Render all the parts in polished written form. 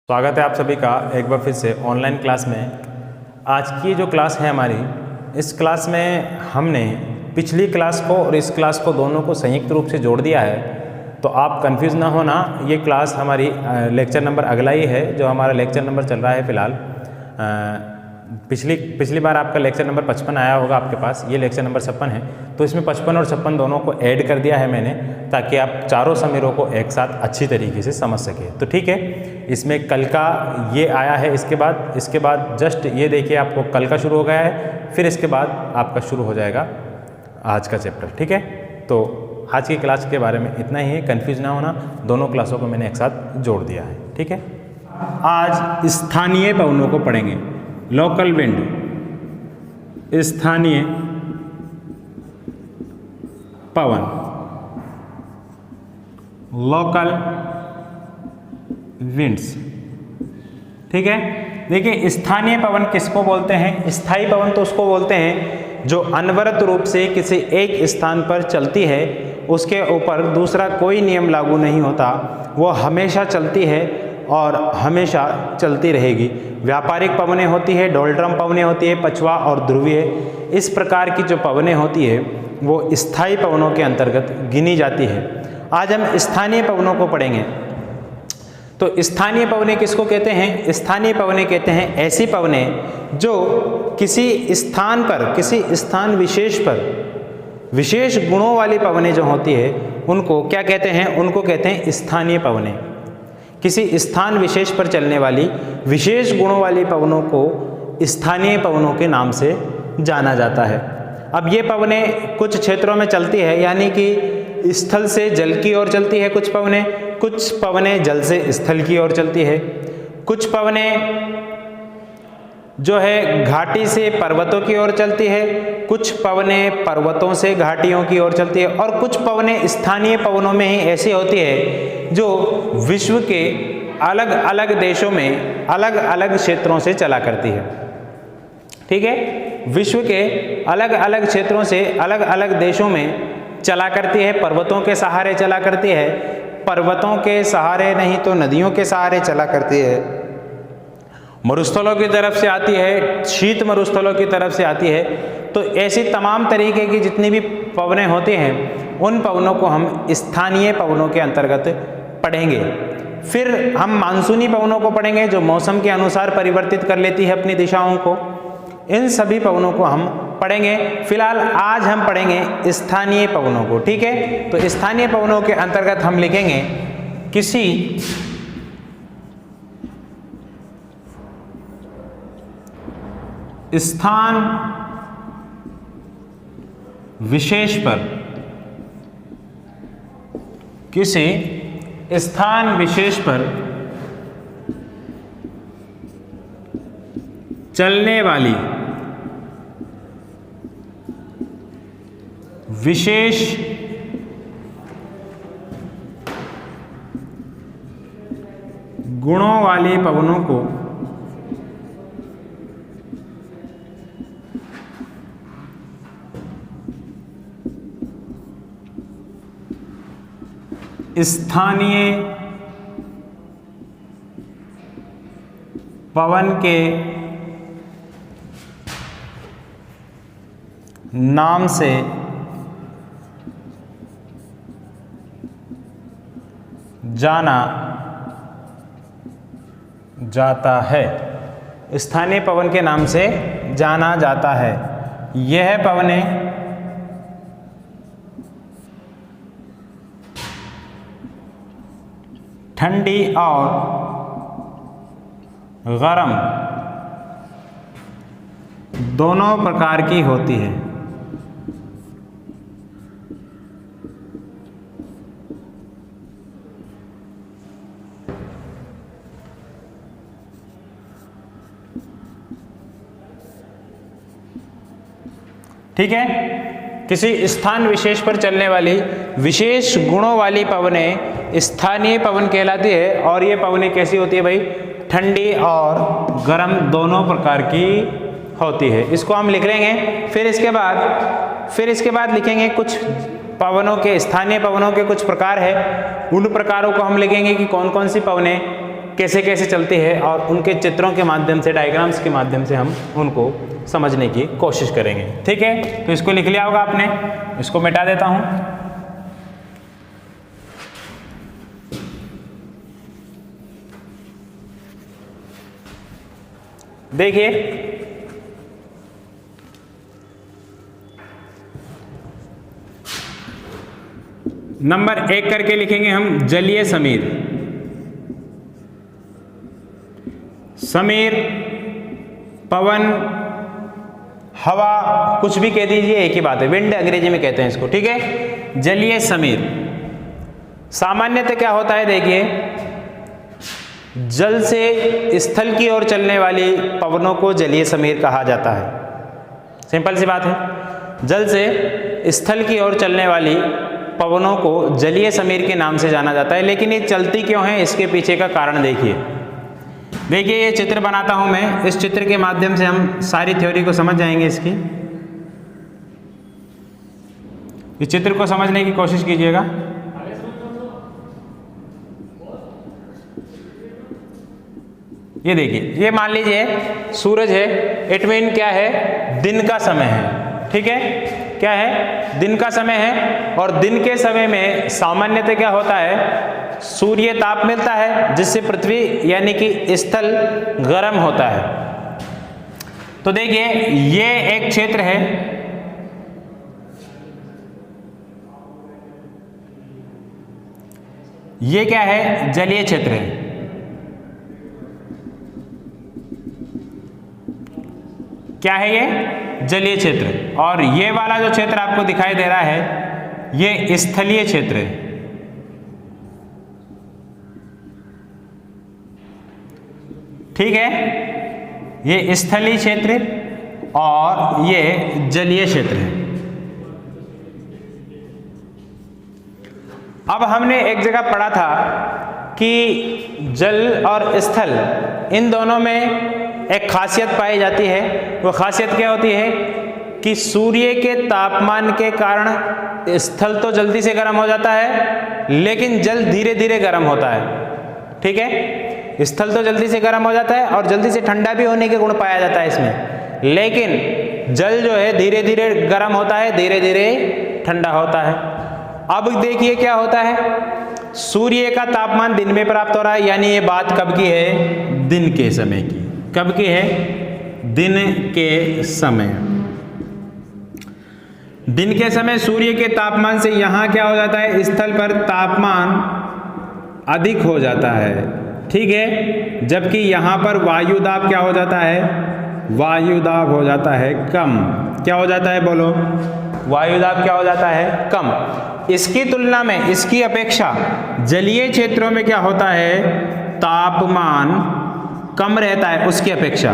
स्वागत है आप सभी का एक बार फिर से ऑनलाइन क्लास में। आज की जो क्लास है हमारी, इस क्लास में हमने पिछली क्लास को और इस क्लास को दोनों को संयुक्त रूप से जोड़ दिया है। तो आप कंफ्यूज ना होना, ये क्लास हमारी लेक्चर नंबर अगला ही है, जो हमारा लेक्चर नंबर चल रहा है फ़िलहाल। पिछली बार आपका लेक्चर नंबर 55 आया होगा आपके पास, ये लेक्चर नंबर 56 है। तो इसमें 55 और 56 दोनों को ऐड कर दिया है मैंने, ताकि आप चारों समीरों को एक साथ अच्छी तरीके से समझ सके। तो ठीक है, इसमें कल का ये आया है, इसके बाद जस्ट ये देखिए आपको कल का शुरू हो गया है, फिर इसके बाद आपका शुरू हो जाएगा आज का चैप्टर। ठीक है, तो आज की क्लास के बारे में इतना ही है, कन्फ्यूज ना होना, दोनों क्लासों को मैंने एक साथ जोड़ दिया है। ठीक है, आज स्थानीय पवनों को पढ़ेंगे। लोकल विंड, स्थानीय पवन, लोकल विंड्स। ठीक है, देखिए स्थानीय पवन किसको बोलते हैं? स्थायी पवन तो उसको बोलते हैं जो अनवरत रूप से किसी एक स्थान पर चलती है, उसके ऊपर दूसरा कोई नियम लागू नहीं होता, वो हमेशा चलती है और हमेशा चलती रहेगी। व्यापारिक पवनें होती है, डोलड्रम पवनें होती है, पछवा और ध्रुवीय। इस प्रकार की जो पवनें होती है वो स्थायी पवनों के अंतर्गत गिनी जाती है। आज हम स्थानीय पवनों को पढ़ेंगे। तो स्थानीय पवनें किसको कहते हैं? स्थानीय पवनें कहते हैं ऐसी पवनें जो किसी स्थान पर, किसी स्थान विशेष पर विशेष गुणों वाली पवनें जो होती है उनको क्या कहते हैं? उनको कहते हैं स्थानीय पवनें। किसी स्थान विशेष पर चलने वाली विशेष गुणों वाली पवनों को स्थानीय पवनों के नाम से जाना जाता है। अब ये पवनें कुछ क्षेत्रों में चलती है, यानी कि स्थल से जल की ओर चलती है कुछ पवनें जल से स्थल की ओर चलती है, कुछ पवनें जो है घाटी से पर्वतों की ओर चलती है, कुछ पवनें पर्वतों से घाटियों की ओर चलती है, और कुछ पवनें स्थानीय पवनों में ही ऐसी होती है जो विश्व के अलग अलग देशों में अलग अलग क्षेत्रों से चला करती है। ठीक है, विश्व के अलग अलग क्षेत्रों से अलग अलग देशों में चला करती है, पर्वतों के सहारे चला करती है, पर्वतों के सहारे नहीं तो नदियों के सहारे चला करती है, मरुस्थलों की तरफ से आती है, शीत मरुस्थलों की तरफ से आती है। तो ऐसी तमाम तरीके की जितनी भी पवनें होती हैं, उन पवनों को हम स्थानीय पवनों के अंतर्गत पढ़ेंगे। फिर हम मानसूनी पवनों को पढ़ेंगे, जो मौसम के अनुसार परिवर्तित कर लेती है अपनी दिशाओं को। इन सभी पवनों को हम पढ़ेंगे। फिलहाल आज हम पढ़ेंगे स्थानीय पवनों को। ठीक है, तो स्थानीय पवनों के अंतर्गत हम लिखेंगे किसी स्थान विशेष पर, किसी स्थान विशेष पर चलने वाली विशेष गुणों वाली पवनों को स्थानीय पवन के नाम से जाना जाता है। स्थानीय पवन के नाम से जाना जाता है। यह पवनें ठंडी और गरम दोनों प्रकार की होती है। ठीक है, किसी स्थान विशेष पर चलने वाली विशेष गुणों वाली पवनें स्थानीय पवन कहलाती है। और ये पवनें कैसी होती है भाई? ठंडी और गर्म दोनों प्रकार की होती है। इसको हम लिख लेंगे। फिर इसके बाद लिखेंगे कुछ पवनों के, स्थानीय पवनों के कुछ प्रकार है। उन प्रकारों को हम लिखेंगे कि कौन कौन सी पवनें कैसे कैसे चलती है, और उनके चित्रों के माध्यम से, डायग्राम्स के माध्यम से हम उनको समझने की कोशिश करेंगे। ठीक है, तो इसको लिख लिया होगा आपने, इसको मिटा देता हूं। देखिए, नंबर 1 करके लिखेंगे हम जलीय समीर। समीर, पवन, हवा, कुछ भी कह दीजिए, एक ही बात है, विंड अंग्रेजी में कहते हैं इसको। ठीक है, जलीय समीर। सामान्यतः क्या होता है, देखिए, जल से स्थल की ओर चलने वाली पवनों को जलीय समीर कहा जाता है। सिंपल सी बात है, जल से स्थल की ओर चलने वाली पवनों को जलीय समीर के नाम से जाना जाता है। लेकिन ये चलती क्यों है, इसके पीछे का कारण देखिए। देखिए, ये चित्र बनाता हूं मैं, इस चित्र के माध्यम से हम सारी थ्योरी को समझ जाएंगे इसकी। इस चित्र को समझने की कोशिश कीजिएगा। ये देखिए, ये मान लीजिए सूरज है, इट मीन क्या है, दिन का समय है। ठीक है, क्या है, दिन का समय है, और दिन के समय में सामान्यतः क्या होता है, सूर्य ताप मिलता है, जिससे पृथ्वी यानी कि स्थल गर्म होता है। तो देखिए, ये एक क्षेत्र है, ये क्या है, जलीय क्षेत्र है। क्या है ये, जलीय क्षेत्र। और ये वाला जो क्षेत्र आपको दिखाई दे रहा है, ये स्थलीय क्षेत्र है। ठीक है, ये स्थलीय क्षेत्र और ये जलीय क्षेत्र है। अब हमने एक जगह पढ़ा था कि जल और स्थल, इन दोनों में एक खासियत पाई जाती है। वो खासियत क्या होती है कि सूर्य के तापमान के कारण स्थल तो जल्दी से गर्म हो जाता है, लेकिन जल धीरे धीरे गर्म होता है। ठीक है, स्थल तो जल्दी से गर्म हो जाता है और जल्दी से ठंडा भी होने के गुण पाया जाता है इसमें, लेकिन जल जो है धीरे धीरे गर्म होता है, धीरे धीरे ठंडा होता है। अब देखिए क्या होता है, सूर्य का तापमान दिन में प्राप्त हो रहा है, यानी ये बात कब की है, दिन के समय की। कब की है, दिन के समय। दिन के समय सूर्य के तापमान से यहां क्या हो जाता है, स्थल पर तापमान अधिक हो जाता है। ठीक है, जबकि यहां पर वायु दाब क्या हो जाता है, वायु दाब हो जाता है कम। क्या हो जाता है, बोलो, वायु दाब क्या हो जाता है, कम। इसकी तुलना में, इसकी अपेक्षा जलीय क्षेत्रों में क्या होता है, तापमान कम रहता है उसकी अपेक्षा।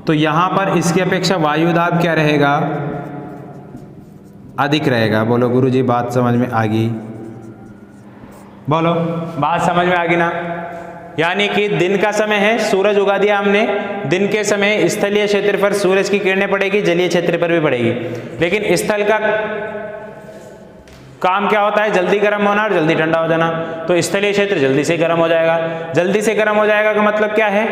तो यहां पर इसकी अपेक्षा वायु दाब क्या रहेगा, अधिक रहेगा। बोलो गुरुजी, बात समझ में आ गई, बोलो, बात समझ में आ गई ना। यानी कि दिन का समय है, सूरज उगा दिया हमने, दिन के समय स्थलीय क्षेत्र पर सूरज की किरणें पड़ेगी, जलीय क्षेत्र पर भी पड़ेगी, लेकिन स्थल का काम क्या होता है, जल्दी गर्म होना और जल्दी ठंडा हो जाना। तो स्थलीय क्षेत्र जल्दी से गर्म हो जाएगा। जल्दी से गर्म हो जाएगा का मतलब क्या है,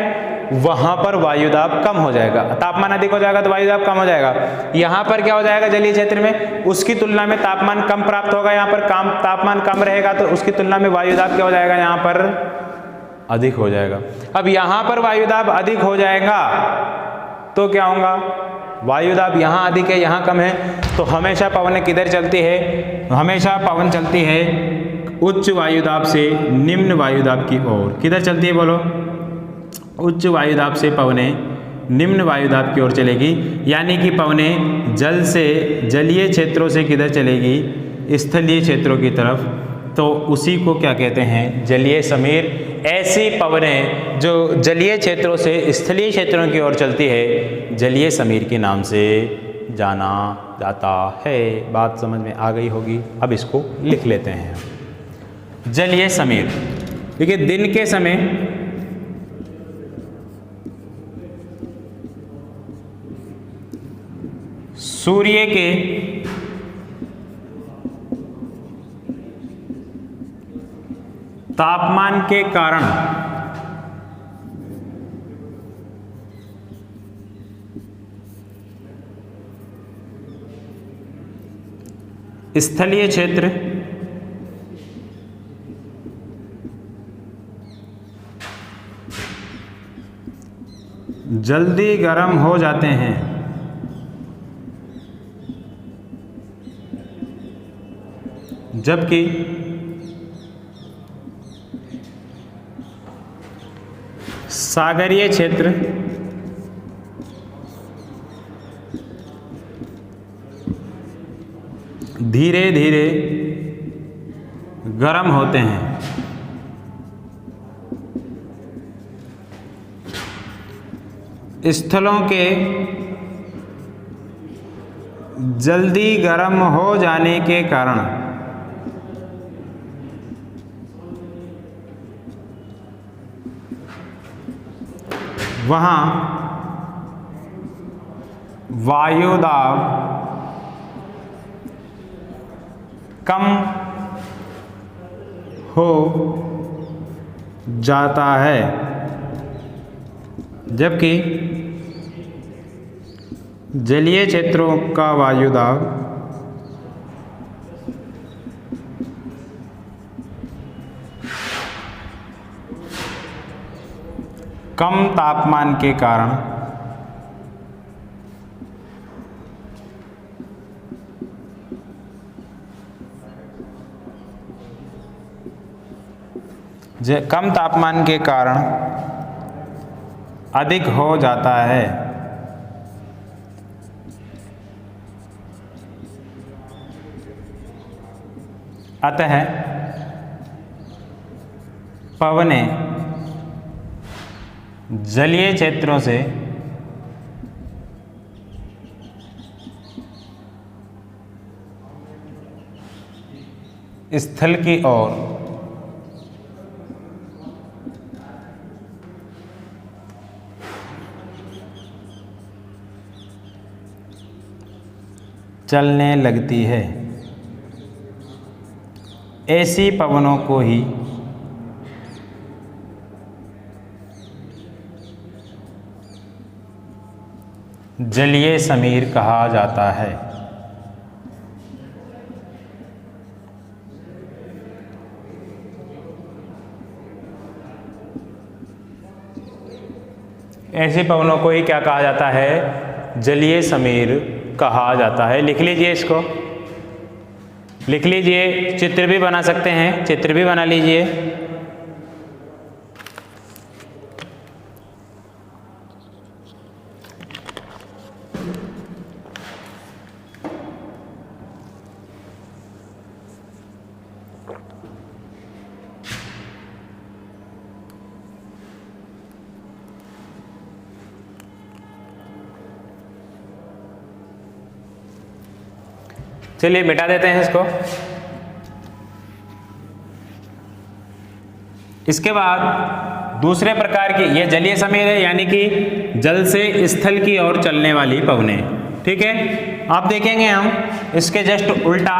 वहां पर वायु दाब कम हो जाएगा। तापमान अधिक हो जाएगा तो वायु दाब कम हो जाएगा। यहां पर क्या हो जाएगा, जलीय क्षेत्र में उसकी तुलना में तापमान कम प्राप्त होगा, यहाँ पर तापमान कम रहेगा, तो उसकी तुलना में वायु दाब क्या हो जाएगा, यहाँ पर अधिक हो जाएगा। अब यहां पर वायु दाब अधिक हो जाएगा तो क्या होगा, वायु दाब यहाँ अधिक है, यहाँ कम है, तो हमेशा पवन किधर चलती है, हमेशा पवन चलती है उच्च वायु दाब से निम्न वायु दाब की ओर। किधर चलती है, बोलो, उच्च वायु दाब से पवनें निम्न वायु दाब की ओर चलेगी। यानी कि पवनें जल से, जलीय क्षेत्रों से किधर चलेगी, स्थलीय क्षेत्रों की तरफ। तो उसी को क्या कहते हैं, जलीय समीर। ऐसी पवनें जो जलीय क्षेत्रों से स्थलीय क्षेत्रों की ओर चलती है, जलीय समीर के नाम से जाना जाता है। बात समझ में आ गई होगी। अब इसको लिख लेते हैं, जलीय समीर। देखिए, दिन के समय सूर्य के तापमान के कारण स्थलीय क्षेत्र जल्दी गर्म हो जाते हैं, जबकि सागरीय क्षेत्र धीरे धीरे गर्म होते हैं। स्थलों के जल्दी गर्म हो जाने के कारण वहाँ वायु दाब कम हो जाता है, जबकि जलीय क्षेत्रों का वायु दाब कम तापमान के कारण कम तापमान के कारण अधिक हो जाता है। अतः पवनें जलीय क्षेत्रों से स्थल की ओर चलने लगती है। ऐसी पवनों को ही जलीय समीर कहा जाता है। ऐसी पवनों को ही क्या कहा जाता है? जलीय समीर कहा जाता है। लिख लीजिए, इसको लिख लीजिए। चित्र भी बना सकते हैं, चित्र भी बना लीजिए। चलिए मिटा देते हैं इसको। इसके बाद दूसरे प्रकार की, ये जलीय समीर है, यानी कि जल से स्थल की ओर चलने वाली पवनें। ठीक है, आप देखेंगे हम इसके जस्ट उल्टा,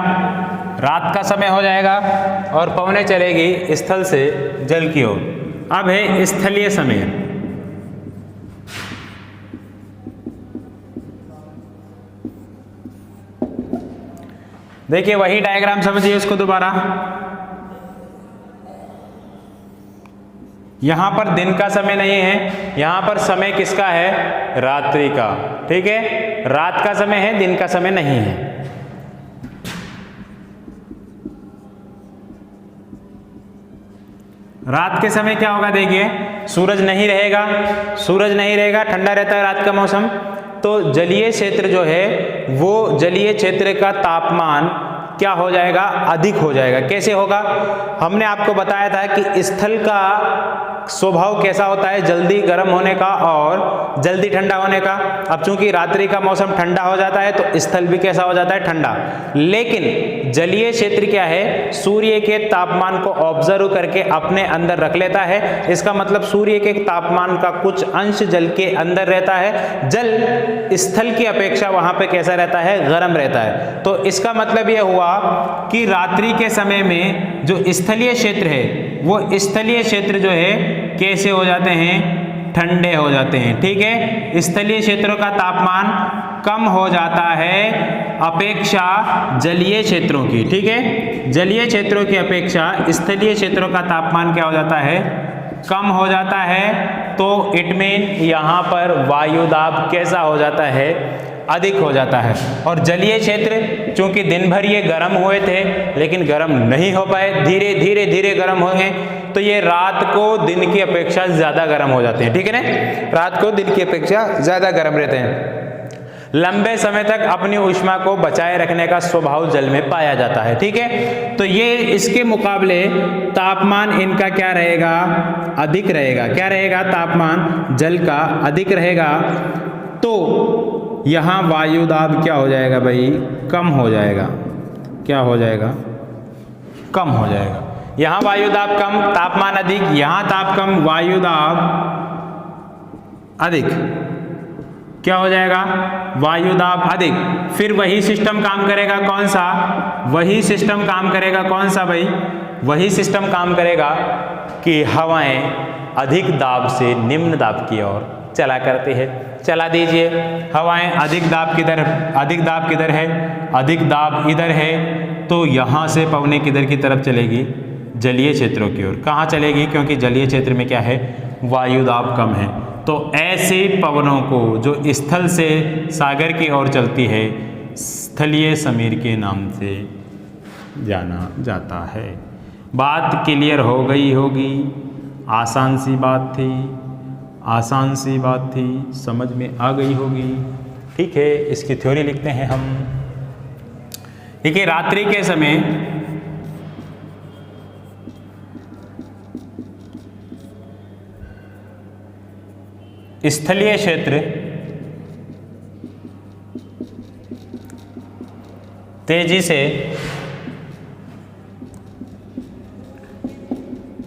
रात का समय हो जाएगा और पवनें चलेगी स्थल से जल की ओर। अब है स्थलीय समीर। देखिए वही डायग्राम समझिए इसको दोबारा। यहां पर दिन का समय नहीं है, यहां पर समय किसका है? रात्रि का। ठीक है, रात का समय है, दिन का समय नहीं है। रात के समय क्या होगा? देखिए सूरज नहीं रहेगा, सूरज नहीं रहेगा, ठंडा रहता है रात का मौसम। तो जलीय क्षेत्र जो है वो जलीय क्षेत्र का तापमान क्या हो जाएगा? अधिक हो जाएगा। कैसे होगा? हमने आपको बताया था कि स्थल का स्वभाव कैसा होता है? जल्दी गर्म होने का और जल्दी ठंडा होने का। अब चूंकि रात्रि का मौसम ठंडा हो जाता है तो स्थल भी कैसा हो जाता है? ठंडा। लेकिन जलीय क्षेत्र क्या है? सूर्य के तापमान को ऑब्जर्व करके अपने अंदर रख लेता है। इसका मतलब सूर्य के तापमान का कुछ अंश जल के अंदर रहता है। जल स्थल की अपेक्षा वहां पे कैसा रहता है? गर्म रहता है। तो इसका मतलब यह हुआ कि रात्रि के समय में जो स्थलीय क्षेत्र है वो स्थलीय क्षेत्र जो है कैसे हो जाते हैं? ठंडे हो जाते हैं। ठीक है, स्थलीय क्षेत्रों का तापमान कम हो जाता है अपेक्षा जलीय क्षेत्रों की। ठीक है, जलीय क्षेत्रों की अपेक्षा स्थलीय क्षेत्रों का तापमान क्या हो जाता है, कम हो जाता है। तो इट मीन यहाँ पर वायु दाब कैसा हो जाता है, अधिक हो जाता है। और जलीय क्षेत्र चूंकि दिन भर ये गर्म हुए थे लेकिन गर्म नहीं हो पाए, धीरे धीरे धीरे गर्म होंगे, तो ये रात को दिन की अपेक्षा ज्यादा गर्म हो जाते हैं। ठीक है ना, रात को दिन की अपेक्षा ज्यादा गर्म रहते हैं। लंबे समय तक अपनी ऊष्मा को बचाए रखने का स्वभाव जल में पाया जाता है। ठीक है, तो ये इसके मुकाबले तापमान इनका क्या रहेगा, अधिक रहेगा। क्या रहेगा, तापमान जल का अधिक रहेगा। तो यहाँ वायु दाब क्या हो जाएगा भाई, कम हो जाएगा। क्या हो जाएगा, कम हो जाएगा। यहाँ वायु दाब कम, तापमान अधिक, यहाँ ताप कम, वायु दाब अधिक। क्या हो जाएगा, वायु दाब अधिक। फिर वही सिस्टम काम करेगा, कौन सा, वही सिस्टम काम करेगा, कौन सा भाई, वही सिस्टम काम करेगा कि हवाएं अधिक दाब से निम्न दाब की ओर चला करती है। चला दीजिए, हवाएं अधिक दाब किधर, अधिक दाब किधर है, अधिक दाब इधर है, तो यहाँ से पवनें किधर की तरफ चलेगी, जलीय क्षेत्रों की ओर। कहाँ चलेगी, क्योंकि जलीय क्षेत्र में क्या है, वायु दाब कम है। तो ऐसे पवनों को जो स्थल से सागर की ओर चलती है, स्थलीय समीर के नाम से जाना जाता है। बात क्लियर हो गई होगी, आसान सी बात थी, आसान सी बात थी, समझ में आ गई होगी। ठीक है, इसकी थ्योरी लिखते हैं हम। देखिए, रात्रि के समय स्थलीय क्षेत्र तेजी से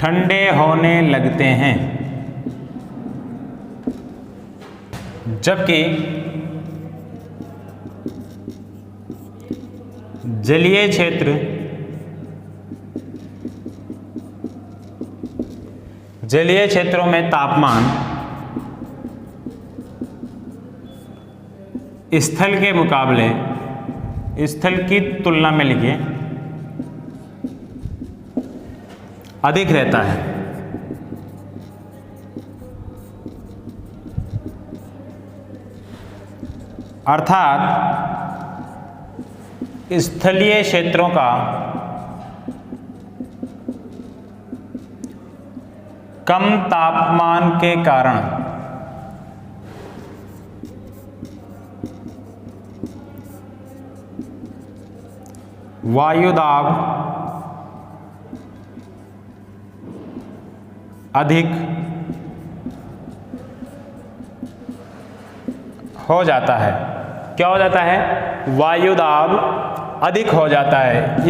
ठंडे होने लगते हैं, जबकि जलीय क्षेत्र जलीय क्षेत्रों में तापमान स्थल के मुकाबले, स्थल की तुलना में लिखिए, अधिक रहता है। अर्थात स्थलीय क्षेत्रों का कम तापमान के कारण वायु दाब अधिक हो जाता है। क्या हो जाता है, वायु दाब अधिक हो जाता है।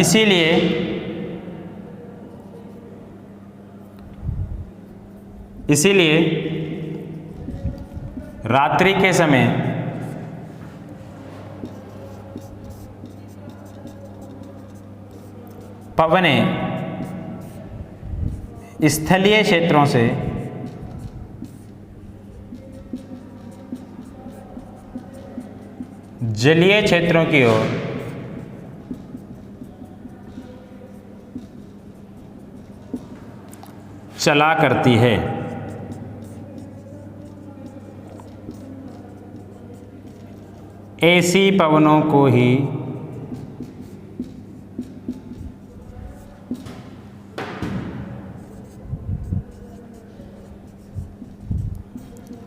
इसीलिए रात्रि के समय पवनें स्थलीय क्षेत्रों से जलीय क्षेत्रों की ओर चला करती है। ऐसी पवनों को ही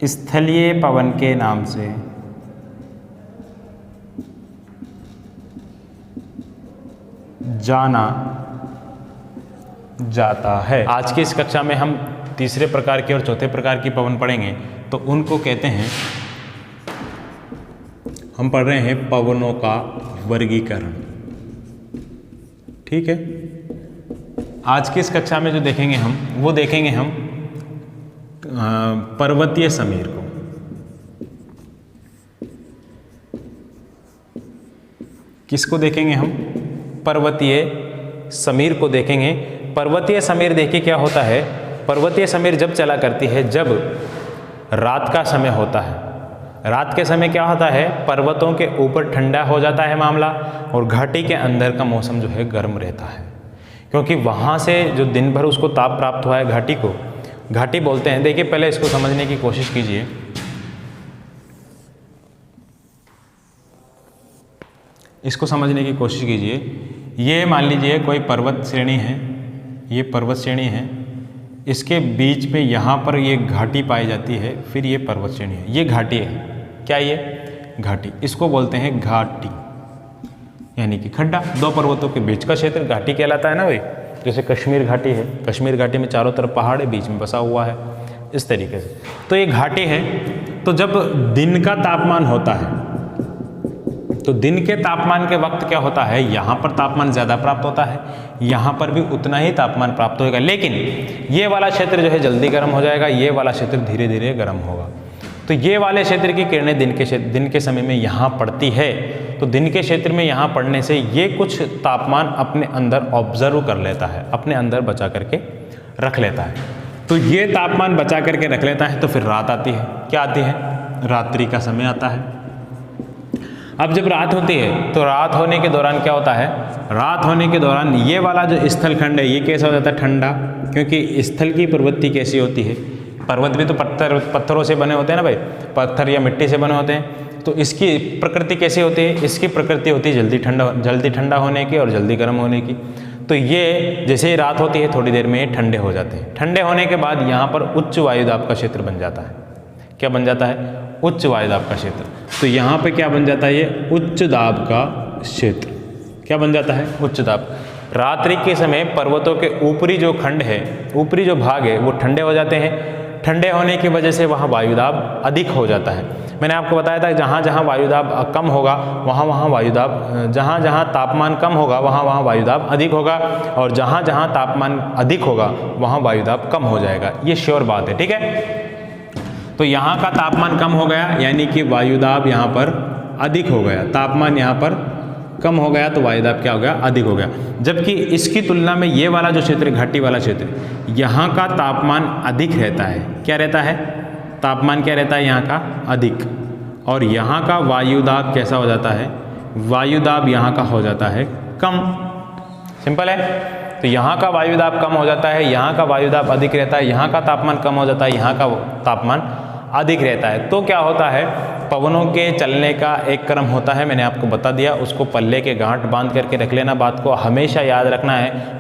स्थलीय पवन के नाम से जाना जाता है। आज की इस कक्षा में हम तीसरे प्रकार के और चौथे प्रकार की पवन पढ़ेंगे, तो उनको कहते हैं, हम पढ़ रहे हैं पवनों का वर्गीकरण। ठीक है, आज की इस कक्षा में जो देखेंगे हम, वो देखेंगे हम पर्वतीय समीर को। किसको देखेंगे हम, पर्वतीय समीर को देखेंगे। पर्वतीय समीर देखिए क्या होता है, पर्वतीय समीर जब चला करती है जब रात का समय होता है। रात के समय क्या होता है, पर्वतों के ऊपर ठंडा हो जाता है मामला, और घाटी के अंदर का मौसम जो है गर्म रहता है, क्योंकि वहाँ से जो दिन भर उसको ताप प्राप्त हुआ है घाटी को, घाटी बोलते हैं। देखिए पहले इसको समझने की कोशिश कीजिए। इसको समझने की कोशिश कीजिए। ये मान लीजिए कोई पर्वत श्रेणी है, ये पर्वत श्रेणी है, इसके बीच में यहाँ पर ये घाटी पाई जाती है, फिर ये पर्वत श्रेणी है, ये घाटी है। क्या ये घाटी, इसको बोलते हैं घाटी, यानी कि खड्डा। दो पर्वतों के बीच का क्षेत्र घाटी कहलाता है ना भाई। जैसे कश्मीर घाटी है, कश्मीर घाटी में चारों तरफ पहाड़ है, बीच में बसा हुआ है, इस तरीके से। तो ये घाटी है। तो जब दिन का तापमान होता है, तो दिन के तापमान के वक्त क्या होता है, यहाँ पर तापमान ज़्यादा प्राप्त होता है, यहाँ पर भी उतना ही तापमान प्राप्त होगा, लेकिन ये वाला क्षेत्र जो है जल्दी गर्म हो जाएगा, ये वाला क्षेत्र धीरे धीरे गर्म होगा। तो ये वाले क्षेत्र की किरणें दिन के समय में यहाँ पड़ती है, तो दिन के क्षेत्र में यहाँ पड़ने से ये कुछ तापमान अपने अंदर ऑब्जर्व कर लेता है, अपने अंदर बचा करके रख लेता है। तो ये तापमान बचा करके रख लेता है, तो फिर रात आती है। क्या आती है, रात्रि का समय आता है। अब जब रात होती है, तो रात होने के दौरान क्या होता है, रात होने के दौरान ये वाला जो स्थल खंड है, ये कैसा हो जाता है, ठंडा, क्योंकि स्थल की प्रवृत्ति कैसी होती है, पर्वत भी तो पत्थरों से बने होते हैं ना भाई, पत्थर या मिट्टी से बने होते हैं। तो इसकी प्रकृति कैसी होती है, इसकी प्रकृति होती है जल्दी ठंडा होने की और जल्दी गर्म होने की। तो ये जैसे ही रात होती है, थोड़ी देर में ये ठंडे हो जाते हैं। ठंडे होने के बाद यहाँ पर उच्च वायुदाब का क्षेत्र बन जाता है। क्या बन जाता है, उच्च वायुदाब का क्षेत्र। तो यहाँ पे क्या बन जाता है, ये उच्च दाब का क्षेत्र। क्या बन जाता है, उच्च दाब। रात्रि के समय पर्वतों के ऊपरी जो खंड है, ऊपरी जो भाग है, वो ठंडे हो जाते हैं। ठंडे होने की वजह से वहाँ वायुदाब अधिक हो जाता है। मैंने आपको बताया था जहाँ जहाँ वायुदाब कम होगा, वहाँ वायुदाब, जहाँ जहाँ तापमान कम होगा, वहाँ वायुदाब अधिक होगा, और जहाँ जहाँ तापमान अधिक होगा, वहाँ वायुदाब कम हो जाएगा। ये श्योर बात है, ठीक है। तो यहाँ का तापमान कम हो गया, यानी कि वायुदाब यहाँ पर अधिक हो गया। तापमान यहाँ पर कम हो गया, तो वायुदाब क्या हो गया, अधिक हो गया। जबकि इसकी तुलना में ये वाला जो क्षेत्र, घाटी वाला क्षेत्र, यहाँ का तापमान अधिक रहता है। क्या रहता है, तापमान क्या रहता है यहाँ का, अधिक। और यहाँ का वायुदाब कैसा हो जाता है, वायुदाब यहाँ का हो जाता है कम। सिंपल है। तो यहाँ का वायुदाब कम हो जाता है, यहाँ का वायुदाब अधिक रहता है, यहाँ का तापमान कम हो जाता है, यहाँ का तापमान अधिक रहता है। तो क्या होता है, पवनों के चलने का एक क्रम होता है, मैंने आपको बता दिया। उसको पल्ले के गांठ बांध करके रख लेना, बात को हमेशा याद रखना है।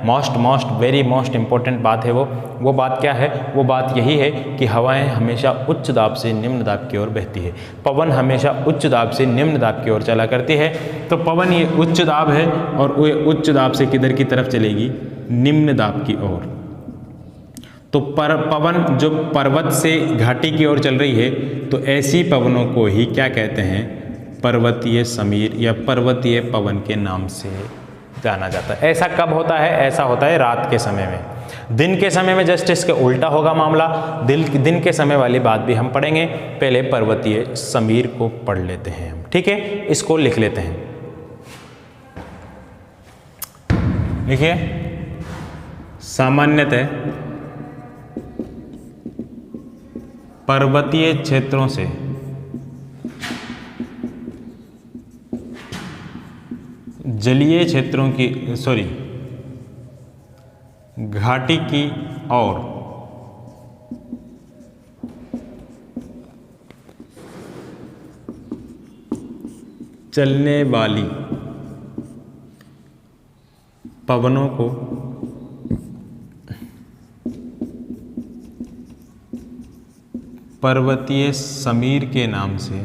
वेरी मोस्ट इंपॉर्टेंट बात है वो बात क्या है, वो बात यही है कि हवाएं हमेशा उच्च दाब से निम्न दाब की ओर बहती है। पवन हमेशा उच्च दाब से निम्न दाब की ओर चला करती है। तो पवन ये उच्च दाब है, और वो उच्च दाब से किधर की तरफ चलेगी, निम्न दाब की ओर। तो पवन जो पर्वत से घाटी की ओर चल रही है, तो ऐसी पवनों को ही क्या कहते हैं, पर्वतीय समीर या पर्वतीय पवन के नाम से जाना जाता है। ऐसा कब होता है, ऐसा होता है रात के समय में। दिन के समय में जस्ट इसके उल्टा होगा मामला। दिन के समय वाली बात भी हम पढ़ेंगे, पहले पर्वतीय समीर को पढ़ लेते हैं हम, ठीक है। इसको लिख लेते हैं, देखिए सामान्यतः पर्वतीय क्षेत्रों से जलीय क्षेत्रों की घाटी की ओर चलने वाली पवनों को पर्वतीय समीर के नाम से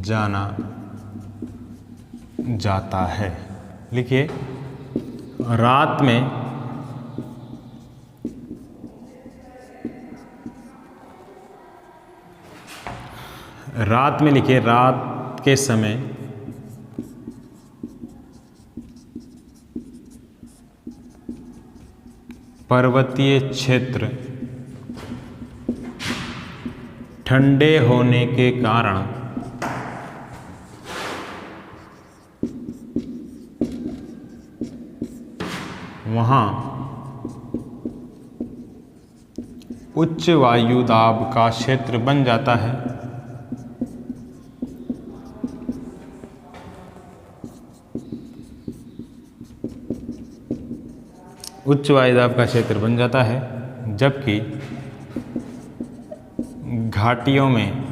जाना जाता है। लिखिए, रात में लिखिए, रात के समय पर्वतीय क्षेत्र ठंडे होने के कारण वहाँ उच्च वायु दाब का क्षेत्र बन जाता है। उच्च वायु दाब का क्षेत्र बन जाता है, जबकि घाटियों में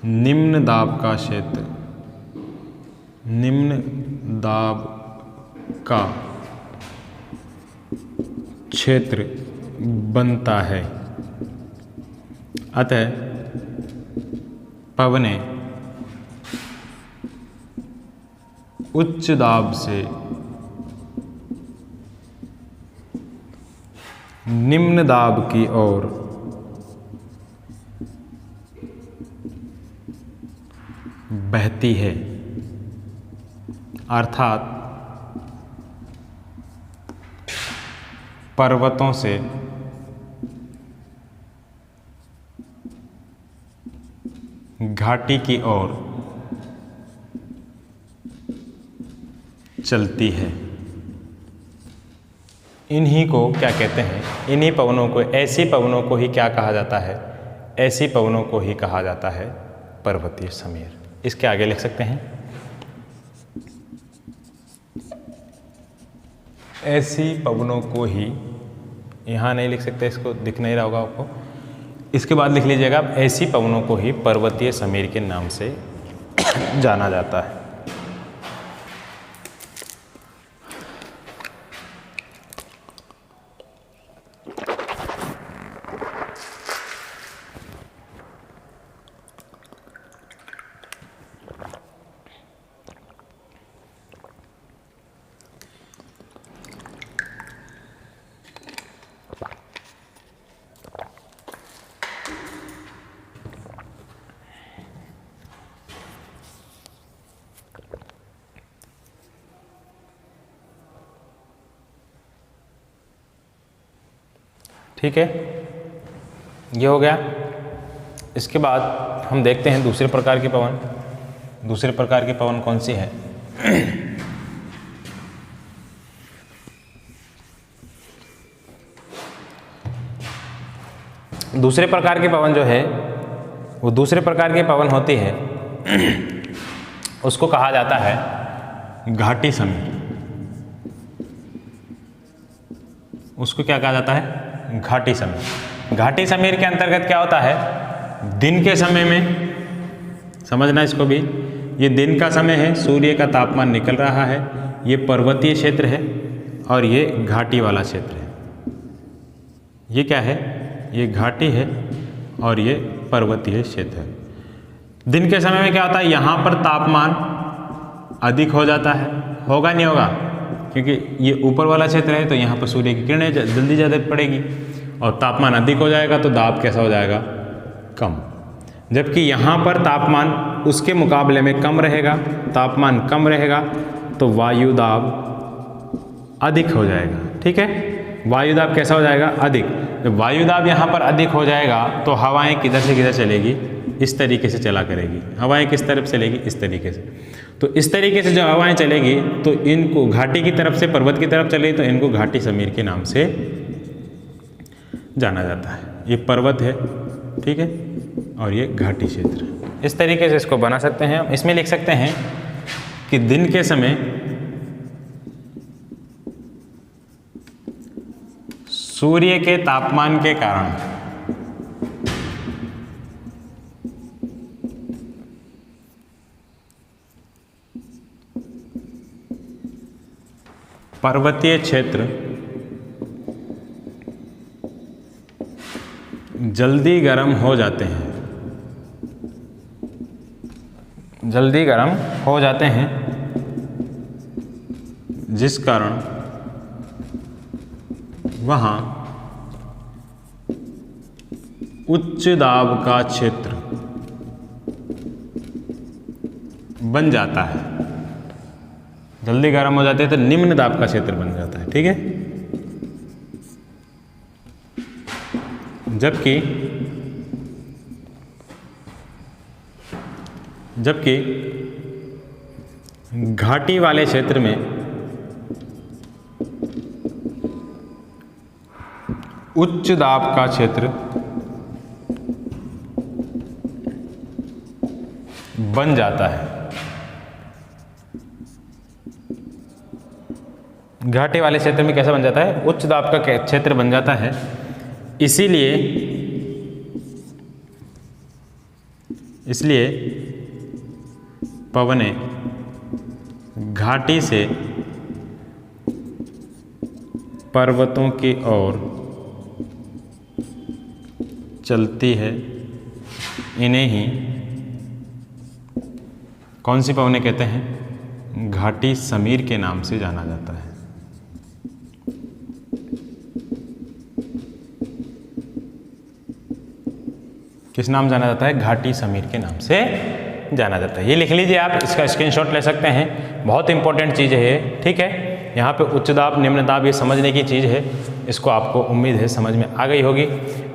निम्न दाब का क्षेत्र, निम्न दाब का क्षेत्र बनता है। अतः पवनें उच्च दाब से निम्न दाब की ओर बहती है, अर्थात पर्वतों से घाटी की ओर चलती है। इन्हीं को क्या कहते हैं? इन्हीं पवनों को, ऐसी पवनों को ही क्या कहा जाता है? ऐसी पवनों को ही कहा जाता है पर्वतीय समीर। इसके आगे लिख सकते हैं, ऐसी पवनों को ही, यहाँ नहीं लिख सकते, इसको दिख नहीं रहा होगा आपको, इसके बाद लिख लीजिएगा आप, ऐसी पवनों को ही पर्वतीय समीर के नाम से जाना जाता है। ठीक है, ये हो गया। इसके बाद हम देखते हैं दूसरे प्रकार के पवन। दूसरे प्रकार के पवन कौन सी है? दूसरे प्रकार के पवन जो है, वो दूसरे प्रकार के पवन होती है, उसको कहा जाता है घाटी समीर। उसको क्या कहा जाता है? घाटी समीर। घाटी समीर के अंतर्गत क्या होता है? दिन के समय में, समझना इसको भी, ये दिन का समय है, सूर्य का तापमान निकल रहा है, ये पर्वतीय क्षेत्र है और ये घाटी वाला क्षेत्र है। ये क्या है? ये घाटी है और ये पर्वतीय क्षेत्र है। दिन के समय में क्या होता है? यहाँ पर तापमान अधिक हो जाता है, होगा नहीं होगा, क्योंकि ये ऊपर वाला क्षेत्र है तो यहाँ पर सूर्य की किरणें जल्दी ज़्यादा पड़ेगी और तापमान अधिक हो जाएगा तो दाब कैसा हो जाएगा? कम। जबकि यहाँ पर तापमान उसके मुकाबले में कम रहेगा, तापमान कम रहेगा तो वायु दाब अधिक हो जाएगा। ठीक है, वायु दाब कैसा हो जाएगा? अधिक। जब वायु दाब यहाँ पर अधिक हो जाएगा तो हवाएं किधर से किधर चलेगी? इस तरीके से चला करेगी। हवाएं किस तरफ चलेगी? इस तरीके से। तो इस तरीके से जो हवाएं चलेगी तो इनको घाटी की तरफ से पर्वत की तरफ चलेगी तो इनको घाटी समीर के नाम से जाना जाता है। ये पर्वत है, ठीक है, और ये घाटी क्षेत्र है। इस तरीके से इसको बना सकते हैं। इसमें लिख सकते हैं कि दिन के समय सूर्य के तापमान के कारण पर्वतीय क्षेत्र जल्दी गर्म हो जाते हैं, जल्दी गर्म हो जाते हैं, जिस कारण वहाँ उच्च दाब का क्षेत्र बन जाता है। जल्दी गर्म हो जाते हैं तो निम्न दाब का क्षेत्र बन जाता है। ठीक है, जबकि घाटी वाले क्षेत्र में उच्च दाब का क्षेत्र बन जाता है। घाटी वाले क्षेत्र में कैसा बन जाता है? उच्च दाब का क्षेत्र बन जाता है। इसलिए पवनें घाटी से पर्वतों की ओर चलती है। इन्हें ही कौन सी पवनें कहते हैं? घाटी समीर के नाम से जाना जाता है। किस नाम जाना जाता है? घाटी समीर के नाम से जाना जाता है। ये लिख लीजिए आप, इसका स्क्रीनशॉट ले सकते हैं। बहुत इंपॉर्टेंट चीज़ है ये, ठीक है। यहाँ पे उच्च दाब निम्न दाब ये समझने की चीज़ है, इसको आपको उम्मीद है समझ में आ गई होगी।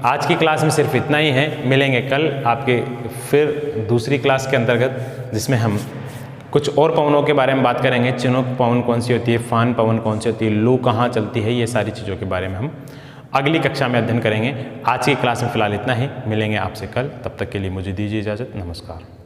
आज की क्लास में सिर्फ इतना ही है। मिलेंगे कल आपके फिर दूसरी क्लास के अंतर्गत, जिसमें हम कुछ और पवनों के बारे में बात करेंगे। चिनोक पवन कौन सी होती है, फान पवन कौन सी होती है, लू कहाँ चलती है, ये सारी चीज़ों के बारे में हम अगली कक्षा में अध्ययन करेंगे। आज की क्लास में फिलहाल इतना ही। मिलेंगे आपसे कल, तब तक के लिए मुझे दीजिए इजाज़त। नमस्कार।